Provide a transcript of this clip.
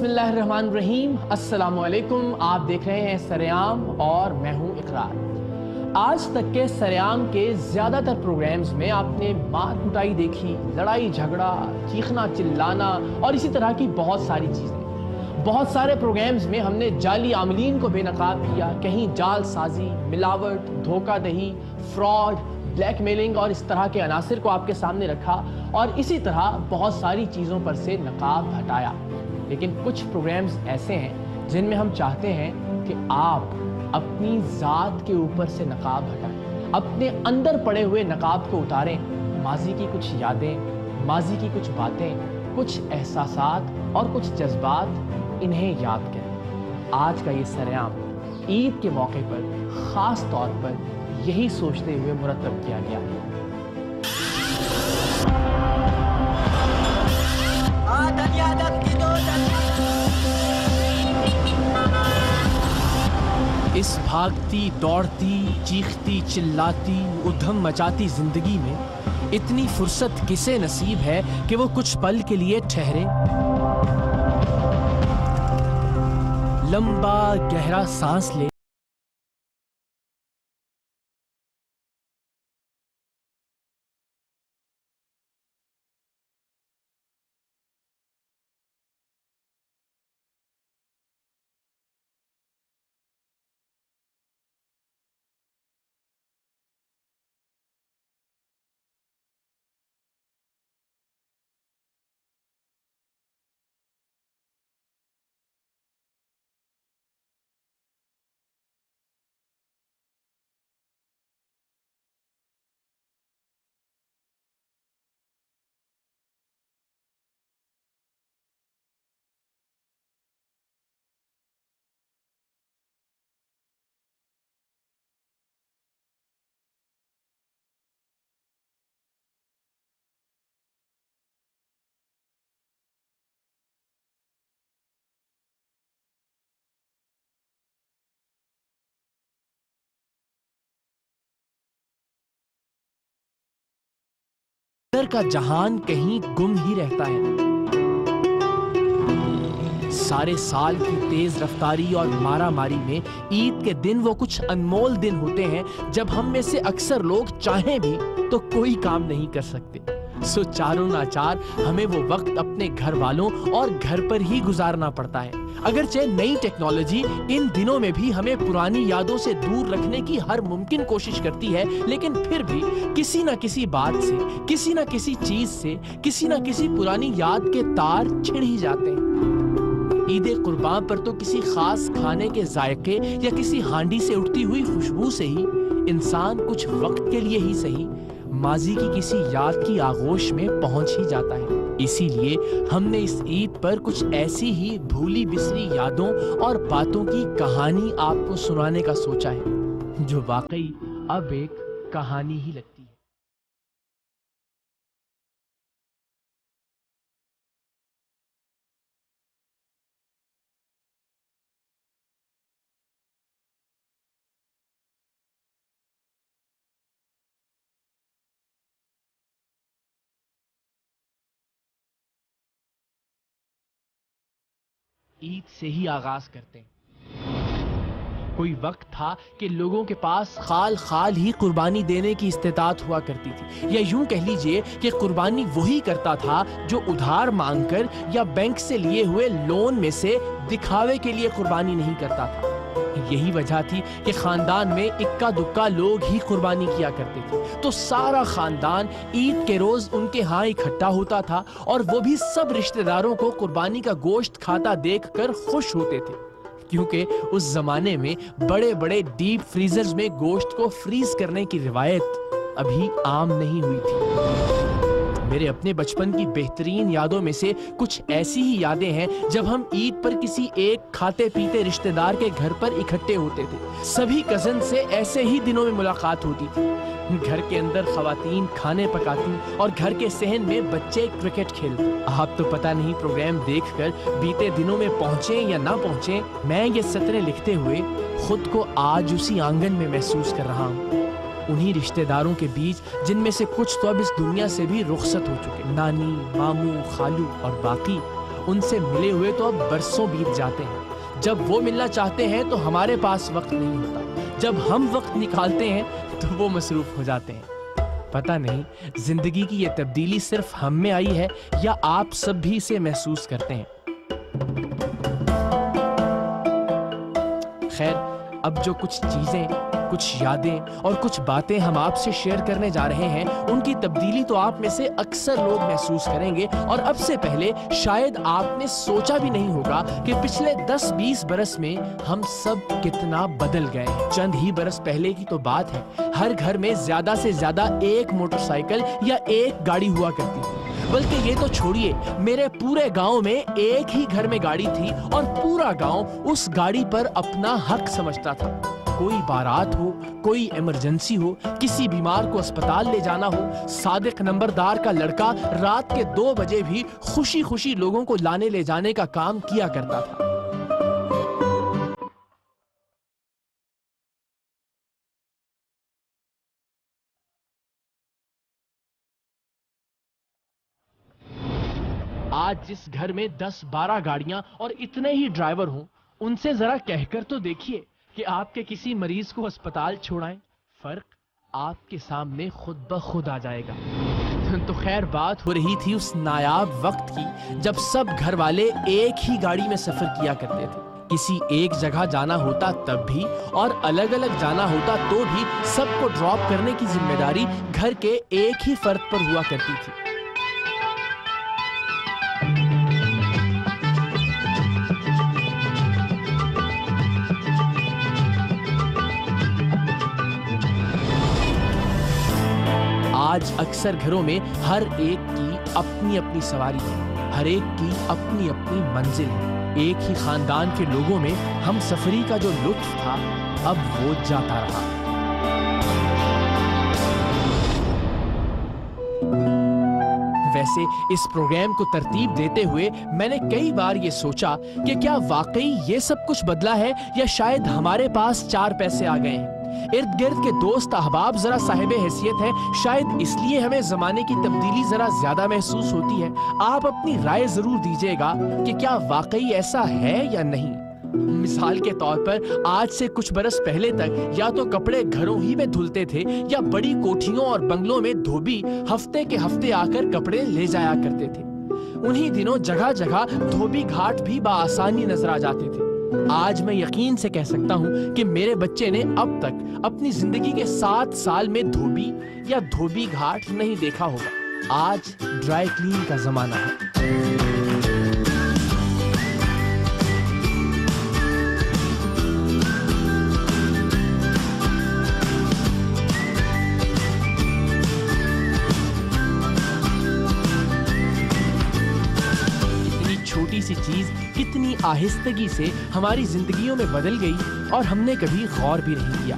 बिस्मिल्लाहिर्रहमानिर्रहीम। अस्सलाम वालेकुम। आप देख रहे हैं सरेआम और मैं हूं इकरार। आज तक के सरेआम के ज़्यादातर प्रोग्राम्स में आपने मार कुटाई देखी, लड़ाई झगड़ा, चीखना चिल्लाना और इसी तरह की बहुत सारी चीज़ें। बहुत सारे प्रोग्राम्स में हमने जाली आमलीन को बेनकाब किया, कहीं जाल साजी, मिलावट, धोखा दही, फ्रॉड, ब्लैक मेलिंग और इस तरह के अनासिर को आपके सामने रखा और इसी तरह बहुत सारी चीज़ों पर से नकाब हटाया। लेकिन कुछ प्रोग्राम्स ऐसे हैं जिनमें हम चाहते हैं कि आप अपनी ज़ात के ऊपर से नकाब हटाएं, अपने अंदर पड़े हुए नकाब को उतारें, माजी की कुछ यादें, माजी की कुछ बातें, कुछ एहसासात और कुछ जज्बात, इन्हें याद करें। आज का ये सरेआम ईद के मौके पर ख़ास तौर पर यही सोचते हुए मुरतब किया गया है। इस भागती दौड़ती चीखती चिल्लाती उधम मचाती जिंदगी में इतनी फुर्सत किसे नसीब है कि वो कुछ पल के लिए ठहरे, लंबा गहरा सांस ले, अंदर का जहान कहीं गुम ही रहता है। सारे साल की तेज रफ्तारी और मारा मारी में ईद के दिन वो कुछ अनमोल दिन होते हैं जब हम में से अक्सर लोग चाहें भी तो कोई काम नहीं कर सकते। सो चारों नाचार हमें वो वक्त अपने घर वालों और घर पर ही गुजारना पड़ता है। अगरचे नई टेक्नोलॉजी इन दिनों में भी हमें पुरानी यादों से दूर रखने की हर मुमकिन कोशिश करती है, लेकिन फिर भी किसी न किसी बात से, किसी न किसी चीज से, किसी न किसी पुरानी याद के तार छिड़ ही जाते हैं। ईद कुर्बान पर तो किसी खास खाने के जायके या किसी हांडी से उठती हुई खुशबू से ही इंसान कुछ वक्त के लिए ही सही माजी की किसी याद की आगोश में पहुंच ही जाता है। इसीलिए हमने इस ईद पर कुछ ऐसी ही भूली बिसरी यादों और बातों की कहानी आपको सुनाने का सोचा है, जो वाकई अब एक कहानी ही लगती है। ईद से ही आगाज करते हैं। कोई वक्त था कि लोगों के पास खाल खाल ही कुर्बानी देने की इस्तेताअत हुआ करती थी, या यूं कह लीजिए कि कुर्बानी वही करता था जो उधार मांगकर या बैंक से लिए हुए लोन में से दिखावे के लिए कुर्बानी नहीं करता था। यही वजह थी कि खानदान में इक्का दुक्का लोग ही कुर्बानी किया करते थे, तो सारा खानदान ईद के रोज उनके यहाँ इकट्ठा होता था और वो भी सब रिश्तेदारों को कुर्बानी का गोश्त खाता देखकर खुश होते थे, क्योंकि उस जमाने में बड़े बड़े डीप फ्रीजर्स में गोश्त को फ्रीज करने की रिवायत अभी आम नहीं हुई थी। मेरे अपने बचपन की बेहतरीन यादों में से कुछ ऐसी ही यादें हैं जब हम ईद पर किसी एक खाते पीते रिश्तेदार के घर पर इकट्ठे होते थे। सभी कजन से ऐसे ही दिनों में मुलाकात होती थी। घर के अंदर खवातीन खाने पकाती और घर के सहन में बच्चे क्रिकेट खेलते। आप तो पता नहीं प्रोग्राम देखकर बीते दिनों में पहुंचे या ना पहुंचे, मैं ये सतरें लिखते हुए खुद को आज उसी आंगन में महसूस कर रहा हूँ, उन्हीं रिश्तेदारों के बीच जिनमें से कुछ तो अब इस दुनिया से भी रुखसत हो चुके। नानी, मामू, खालू और बाकी ان سے ملے ہوئے تو اب برسوں بیت جاتے ہیں. جب وہ ملنا چاہتے ہیں تو ہمارے پاس وقت نہیں ہوتا. جب ہم وقت نکالتے ہیں تو وہ مصروف ہو جاتے ہیں. پتہ نہیں زندگی کی یہ تبدیلی صرف ہم میں آئی ہے یا آپ سب بھی اسے محسوس کرتے ہیں. خیر، اب جو کچھ چیزیں، کچھ یادیں اور کچھ باتیں ہم آپ سے شیئر کرنے جا رہے ہیں، ان کی تبدیلی تو آپ میں سے اکثر لوگ محسوس کریں گے. اور اب سے پہلے شاید آپ نے سوچا بھی نہیں ہوگا کہ پچھلے 10-20 برس میں ہم سب کتنا بدل گئے ہیں. چند ہی برس پہلے کی تو بات ہے، ہر گھر میں زیادہ سے زیادہ ایک موٹر سائیکل یا ایک گاڑی ہوا کرتی تھی. بلکہ یہ تو چھوڑیے، میرے پورے گاؤں میں ایک ہی گھر میں گاڑی تھی اور پورا گاؤں اس گاڑی پر اپنا حق سمجھتا تھا. کوئی بارات ہو، کوئی ایمرجنسی ہو، کسی بیمار کو اسپتال لے جانا ہو، صادق نمبردار کا لڑکا رات کے 2 بجے بھی خوشی خوشی لوگوں کو لانے لے جانے کا کام کیا کرتا تھا. آج جس گھر میں 10-12 گاڑیاں اور اتنے ہی ڈرائیور ہوں، ان سے ذرا کہہ کر تو دیکھیے کہ آپ کے کسی مریض کو اسپتال چھوڑائیں. فرق آپ کے سامنے خود بخود آ جائے گا. تو خیر، بات ہو رہی تھی اس نایاب وقت کی جب سب گھر والے ایک ہی گاڑی میں سفر کیا کرتے تھے. کسی ایک جگہ جانا ہوتا تب بھی، اور الگ الگ جانا ہوتا تو بھی سب کو ڈراپ کرنے کی ذمہ داری گھر کے ایک ہی فرد پر ہوا کرتی تھی. آج اکثر گھروں میں ہر ایک کی اپنی اپنی سواری ہے، ہر ایک کی اپنی اپنی منزل ہے. ایک ہی خاندان کے لوگوں میں ہم سفری کا جو لطف تھا اب وہ جاتا رہا. ویسے اس پروگرام کو ترتیب دیتے ہوئے میں نے کئی بار یہ سوچا کہ کیا واقعی یہ سب کچھ بدلا ہے یا شاید ہمارے پاس 4 پیسے آ گئے ہیں. ارد گرد کے دوست احباب ذرا صاحب حیثیت ہیں، شاید اس لیے ہمیں زمانے کی تبدیلی ذرا زیادہ محسوس ہوتی ہے. آپ اپنی رائے ضرور دیجیے گا کہ کیا واقعی ایسا ہے یا نہیں. مثال کے طور پر آج سے کچھ برس پہلے تک یا تو کپڑے گھروں ہی میں دھلتے تھے یا بڑی کوٹھیوں اور بنگلوں میں دھوبی ہفتے کے ہفتے آ کر کپڑے لے جایا کرتے تھے. انہی دنوں جگہ جگہ دھوبی گھاٹ بھی بآسانی نظر آ جاتے تھے. آج میں یقین سے کہہ سکتا ہوں کہ میرے بچے نے اب تک اپنی زندگی کے 7 سال میں دھوبی یا دھوبی گھاٹ نہیں دیکھا ہوگا. آج ڈرائی کلین کا زمانہ ہے. چھوٹی سی چیز کتنی آہستگی سے ہماری زندگیوں میں بدل گئی اور ہم نے کبھی غور بھی نہیں کیا.